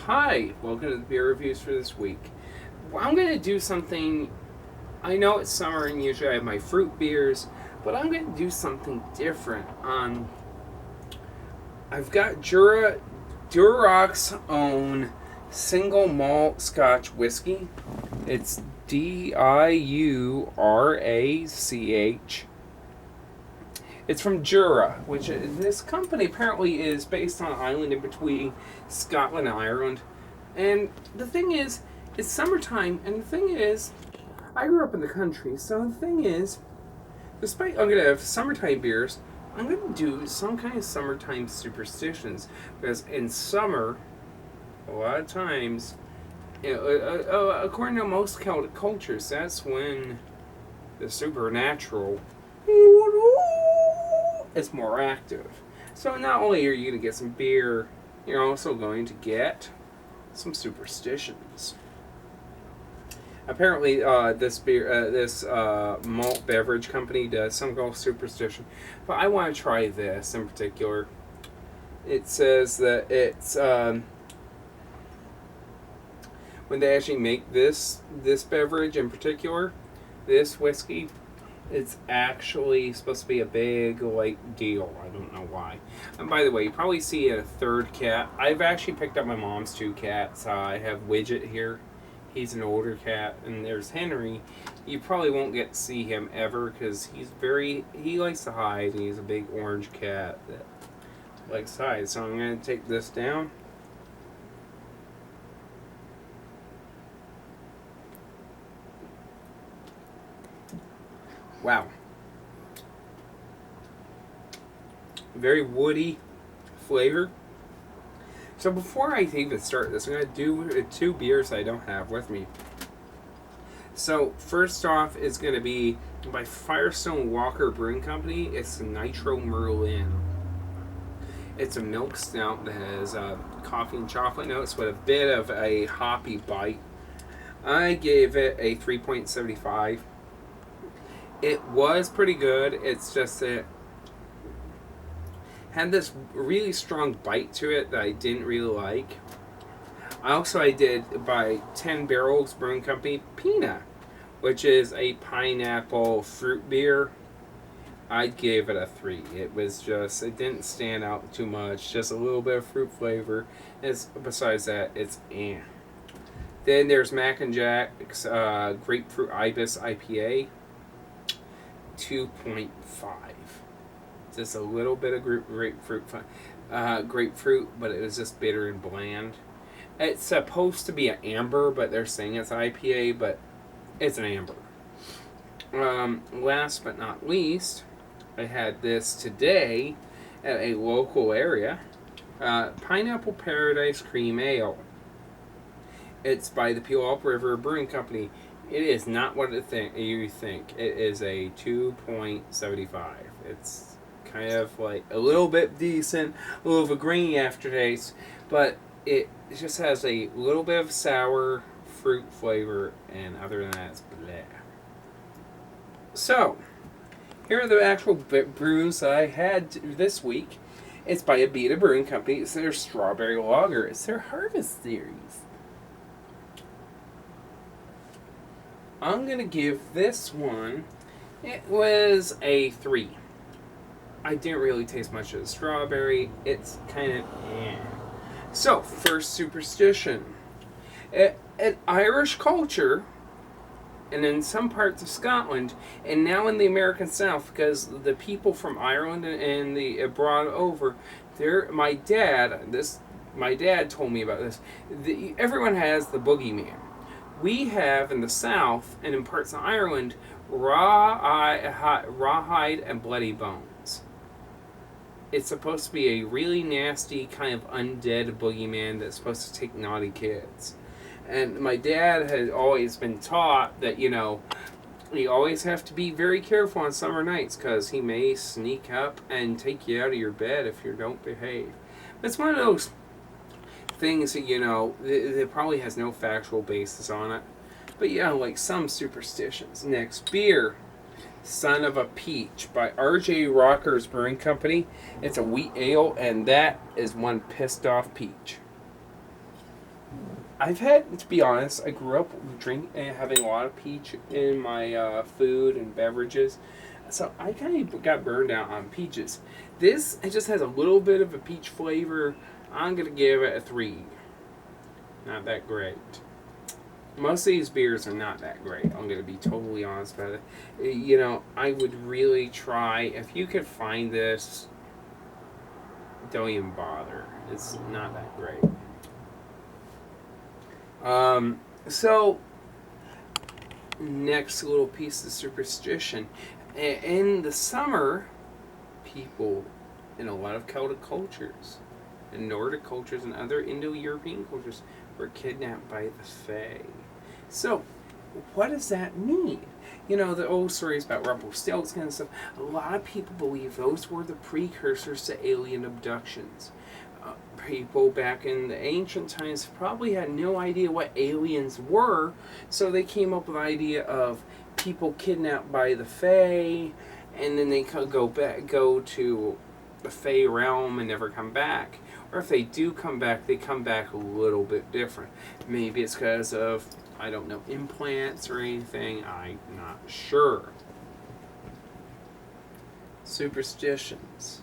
Hi, welcome to the beer reviews for this week. Well, I'm going to do something, I know it's summer and usually I have my fruit beers, but I'm going to do something different. I've got Duroc's own single malt Scotch whiskey. It's Diurach. It's from Jura, which this company apparently is based on an island in between Scotland and Ireland. And the thing is, it's summertime, and the thing is, I grew up in the country, so the thing is, despite I'm going to have summertime beers, I'm going to do some kind of summertime superstitions. Because in summer, a lot of times, according to most Celtic cultures, that's when the supernatural is more active. So not only are you going to get some beer, you're also going to get some superstitions. Apparently, this malt beverage company does some called superstition, but I want to try this in particular. It says that it's when they actually make this beverage in particular, this whiskey, it's actually supposed to be a big, deal. I don't know why. And by the way, you probably see a third cat. I've actually picked up my mom's two cats. I have Widget here. He's an older cat. And there's Henry. You probably won't get to see him ever because he likes to hide. And he's a big orange cat that likes to hide. So I'm going to take this down. Wow. Very woody flavor. So before I even start this, I'm going to do two beers I don't have with me. So first off is going to be by Firestone Walker Brewing Company. It's the Nitro Merlin. It's a milk stout that has coffee and chocolate notes with a bit of a hoppy bite. I gave it a 3.75. It was pretty good. It's just that it had this really strong bite to it that I didn't really like. I did by 10 Barrels Brewing Company Pina, which is a pineapple fruit beer. I gave it a 3. It didn't stand out too much. Just a little bit of fruit flavor. Besides that, it's eh. Then there's Mac and Jack's Grapefruit Ibis IPA. 2.5. Just a little bit of grapefruit, but it was just bitter and bland. It's supposed to be an amber, but they're saying it's IPA, but it's an amber. Last but not least, I had this today at a local area. Pineapple Paradise Cream Ale. It's by the Puyallup River Brewing Company. It is not what you think. It is a 2.75. It's kind of like a little bit decent, a little of a grainy aftertaste, but it just has a little bit of sour fruit flavor, and other than that, it's bleh. So, here are the actual brews I had this week. It's by Abita Brewing Company. It's their Strawberry Lager. It's their Harvest Series. I'm going to give this one, it was a 3. I didn't really taste much of the strawberry. It's kind of eh. So, first superstition. At Irish culture, and in some parts of Scotland, and now in the American South, because the people from Ireland and the brought over, my dad told me about this. Everyone has the Boogeyman. We have in the South and in parts of Ireland rawhide and bloody bones. It's supposed to be a really nasty kind of undead boogeyman that's supposed to take naughty kids. And my dad had always been taught that, you always have to be very careful on summer nights because he may sneak up and take you out of your bed if you don't behave. It's one of those things that, it probably has no factual basis on it. But like some superstitions. Next, beer. Son of a Peach by R.J. Rocker's Brewing Company. It's a wheat ale, and that is one pissed off peach. I've had, to be honest, I grew up having a lot of peach in my food and beverages, so I kind of got burned out on peaches. This, it just has a little bit of a peach flavor. I'm gonna give it a 3. Not that great. Most of these beers are not that great. I'm gonna be totally honest about it. I would really try, if you could find this, don't even bother. It's not that great. So next little piece of superstition. In the summer, people in a lot of Celtic cultures, and Nordic cultures, and other Indo-European cultures were kidnapped by the Fae. So, what does that mean? The old stories about Rumpelstiltskin and stuff, a lot of people believe those were the precursors to alien abductions. People back in the ancient times probably had no idea what aliens were, so they came up with the idea of people kidnapped by the Fae, and then they could go to the Fae realm and never come back. Or if they do come back, they come back a little bit different. Maybe it's because of, I don't know, implants or anything. I'm not sure. Superstitions.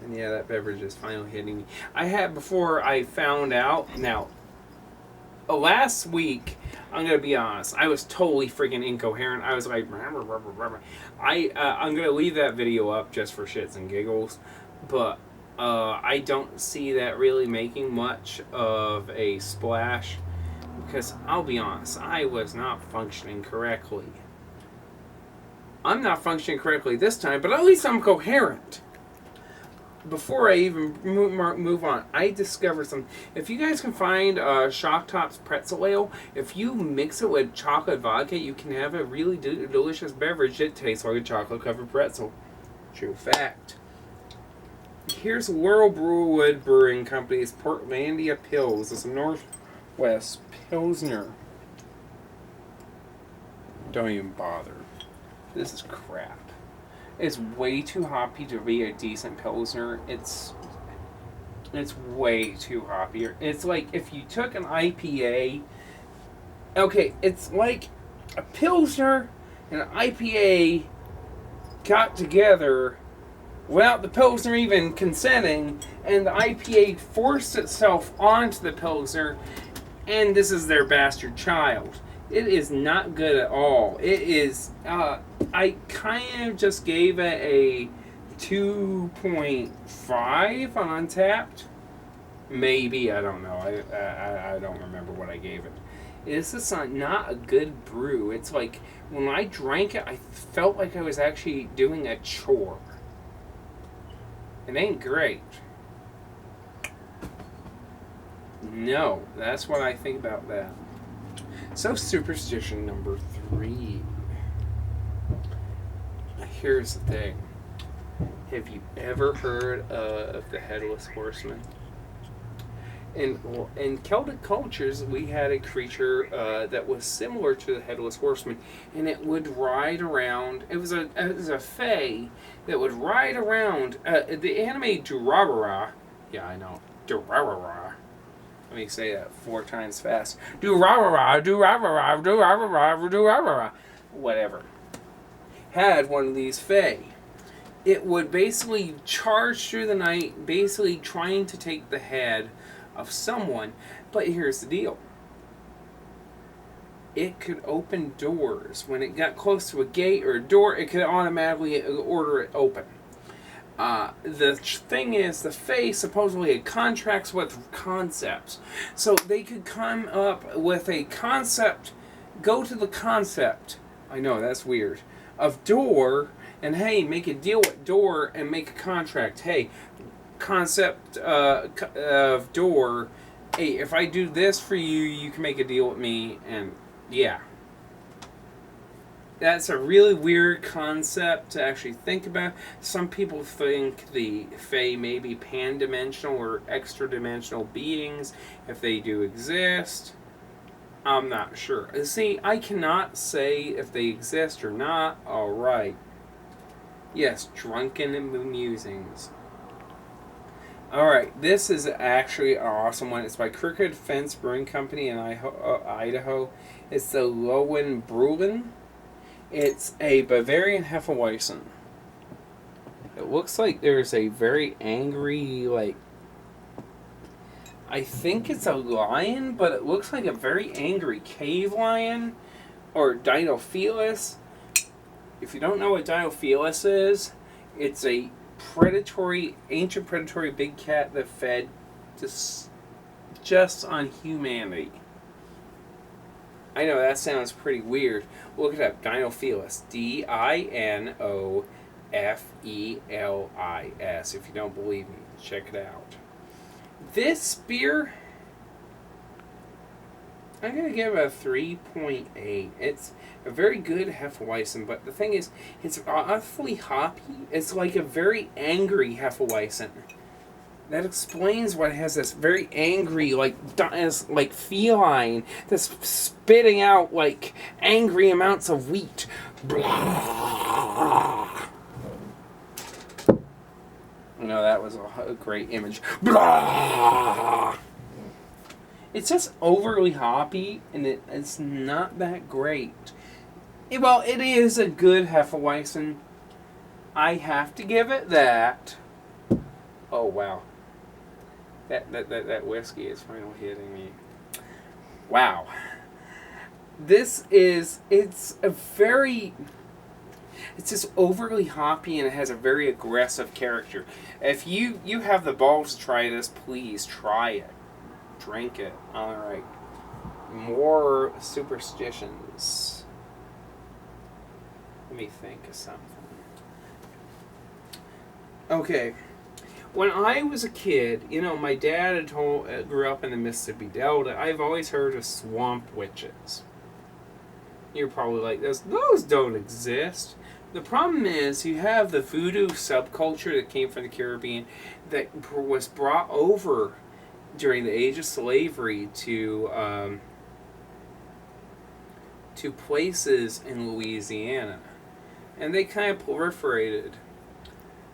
And yeah, that beverage is finally hitting me. I had, before I found out, now, last week, I'm going to be honest, I was totally freaking incoherent. I was like, I'm going to leave that video up just for shits and giggles, but I don't see that really making much of a splash, because I'll be honest, I was not functioning correctly. I'm not functioning correctly this time, but at least I'm coherent. Before I even move on, I discovered something. If you guys can find Shock Top's pretzel ale, if you mix it with chocolate vodka, you can have a really delicious beverage that tastes like a chocolate-covered pretzel. True fact. Here's World Brewwood Brewing Company's Portlandia Pils. It's a Northwest Pilsner. Don't even bother. This is crap. It's way too hoppy to be a decent Pilsner. It's way too hoppy. It's like if you took an IPA. Okay, it's like a Pilsner and an IPA got together without the Pilsner even consenting, and the IPA forced itself onto the Pilsner, and this is their bastard child. It is not good at all. It is, I kind of just gave it a 2.5 on Untappd. Maybe, I don't know. I don't remember what I gave it. This is not a good brew. It's like, when I drank it, I felt like I was actually doing a chore. It ain't great. No, that's what I think about that. So, superstition number 3. Here's the thing. Have you ever heard of the Headless Horseman? In Celtic cultures, we had a creature that was similar to the Headless Horseman, and it would ride around. It was a fae that would ride around. The anime Durarara. Yeah, I know. Durarara. Let me say that 4 times fast. Durarara, Durarara, Durarara, Durarara. Whatever. Had one of these fae. It would basically charge through the night, basically trying to take the head of someone. But here's the deal. It could open doors. When it got close to a gate or a door, it could automatically order it open. The thing is, the Fae supposedly had contracts with concepts. So they could come up with a concept, go to the concept, I know, that's weird, of door, and hey, make a deal with door and make a contract. Hey, concept of door, hey, if I do this for you, you can make a deal with me, and yeah. That's a really weird concept to actually think about. Some people think the Fae may be pan-dimensional or extra-dimensional beings, if they do exist. I'm not sure. See, I cannot say if they exist or not. Alright. Yes, drunken musings. Alright, this is actually an awesome one. It's by Crooked Fence Brewing Company in Idaho. It's the Lowenbrullen. It's a Bavarian Hefeweizen. It looks like there's a very angry, like, I think it's a lion, but it looks like a very angry cave lion or Dinofelis. If you don't know what Dinofelis is, it's a ancient predatory big cat that fed just on humanity. I know that sounds pretty weird. Look it up. Dinofelis. Dinofelis. If you don't believe me, check it out. This beer, I'm going to give it a 3.8. It's a very good Hefeweizen, but the thing is, it's awfully hoppy. It's like a very angry Hefeweizen. That explains why it has this very angry, like feline, that's spitting out, like, angry amounts of wheat. Blah. No, that was a great image. Blah. It's just overly hoppy, and it's not that great. Well, it is a good Hefeweizen. I have to give it that. Oh, wow. That whiskey is finally hitting me. Wow. It's just overly hoppy, and it has a very aggressive character. If you have the balls to try this, please try it. Drink it. Alright. More superstitions. Let me think of something. Okay. When I was a kid, my dad grew up in the Mississippi Delta. I've always heard of swamp witches. You're probably like, those don't exist. The problem is, you have the voodoo subculture that came from the Caribbean that was brought over during the age of slavery to places in Louisiana. And they kind of proliferated.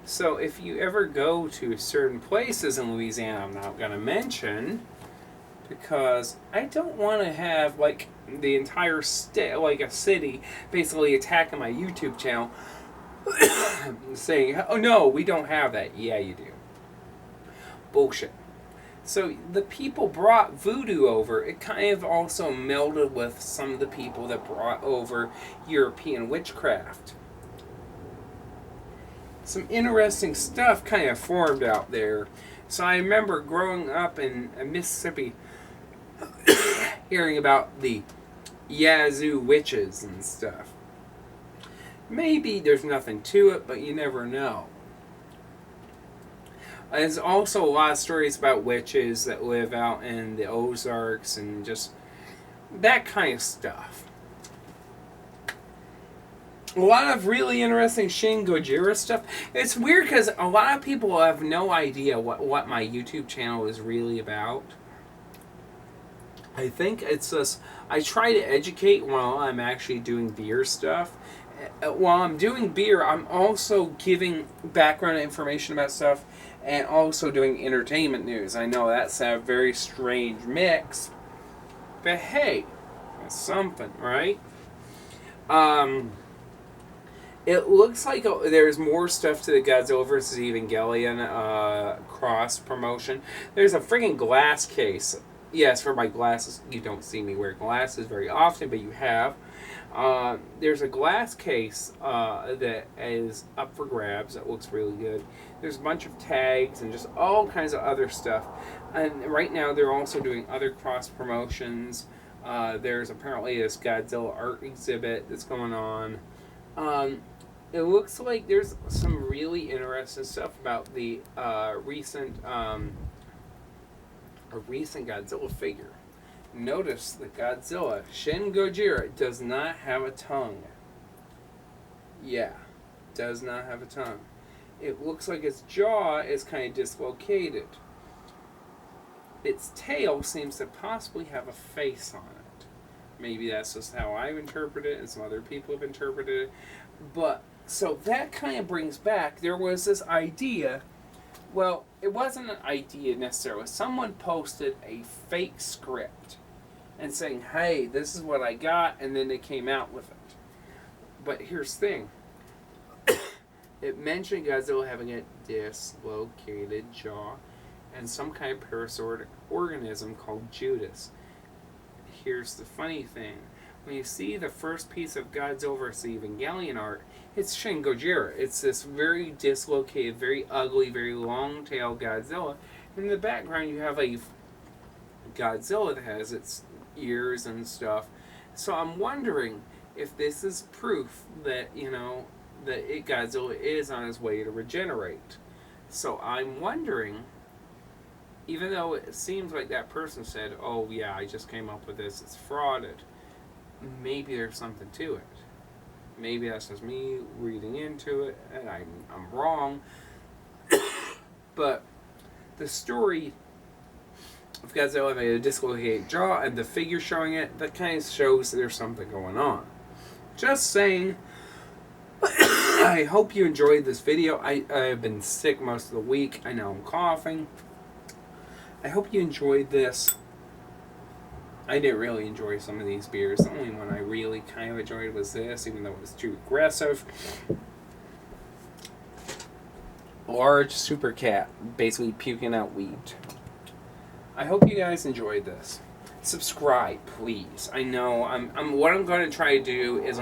So if you ever go to certain places in Louisiana, I'm not going to mention, because I don't want to have, like, the entire state, like a city, basically attacking my YouTube channel, saying, oh no, we don't have that. Yeah, you do. Bullshit. So the people brought voodoo over. It kind of also melded with some of the people that brought over European witchcraft. Some interesting stuff kind of formed out there. So I remember growing up in Mississippi, hearing about the Yazoo witches and stuff. Maybe there's nothing to it, but you never know. There's also a lot of stories about witches that live out in the Ozarks and just that kind of stuff. A lot of really interesting Shin Gojira stuff. It's weird because a lot of people have no idea what my YouTube channel is really about. I think it's just, I try to educate while I'm actually doing beer stuff. While I'm doing beer, I'm also giving background information about stuff and also doing entertainment news. I know that's a very strange mix, but hey, that's something, right? It looks like there's more stuff to the Godzilla vs. Evangelion cross promotion. There's a friggin' glass case. Yes, for my glasses. You don't see me wear glasses very often, but you have. There's a glass case that is up for grabs. That looks really good. There's a bunch of tags and just all kinds of other stuff. And right now they're also doing other cross promotions. There's apparently this Godzilla art exhibit that's going on. It looks like there's some really interesting stuff about the recent Godzilla figure. Notice the Godzilla, Shin Gojira, does not have a tongue. Yeah, does not have a tongue. It looks like its jaw is kind of dislocated. Its tail seems to possibly have a face on it. Maybe that's just how I've interpreted it and some other people have interpreted it. But, so that kind of brings back, there was this idea Well, it wasn't an idea necessarily. Someone posted a fake script and saying, hey, this is what I got, and then they came out with it. But here's the thing. It mentioned Godzilla having a dislocated jaw and some kind of parasitic organism called Judas. Here's the funny thing. When you see the first piece of Godzilla vs. Evangelion art, it's Shin Gojira. It's this very dislocated, very ugly, very long-tailed Godzilla. In the background, you have a Godzilla that has its ears and stuff. So I'm wondering if this is proof that, that Godzilla is on his way to regenerate. So I'm wondering, even though it seems like that person said, oh yeah, I just came up with this, it's frauded, maybe there's something to it. Maybe that's just me reading into it, and I'm wrong. But the story of Godzilla having a dislocated jaw and the figure showing it, that kind of shows there's something going on. Just saying. I hope you enjoyed this video. I've been sick most of the week. I know I'm coughing. I hope you enjoyed this. I didn't really enjoy some of these beers. The only one I really kind of enjoyed was this, even though it was too aggressive. Large super cat, basically puking out wheat. I hope you guys enjoyed this. Subscribe, please. I know what I'm going to try to do is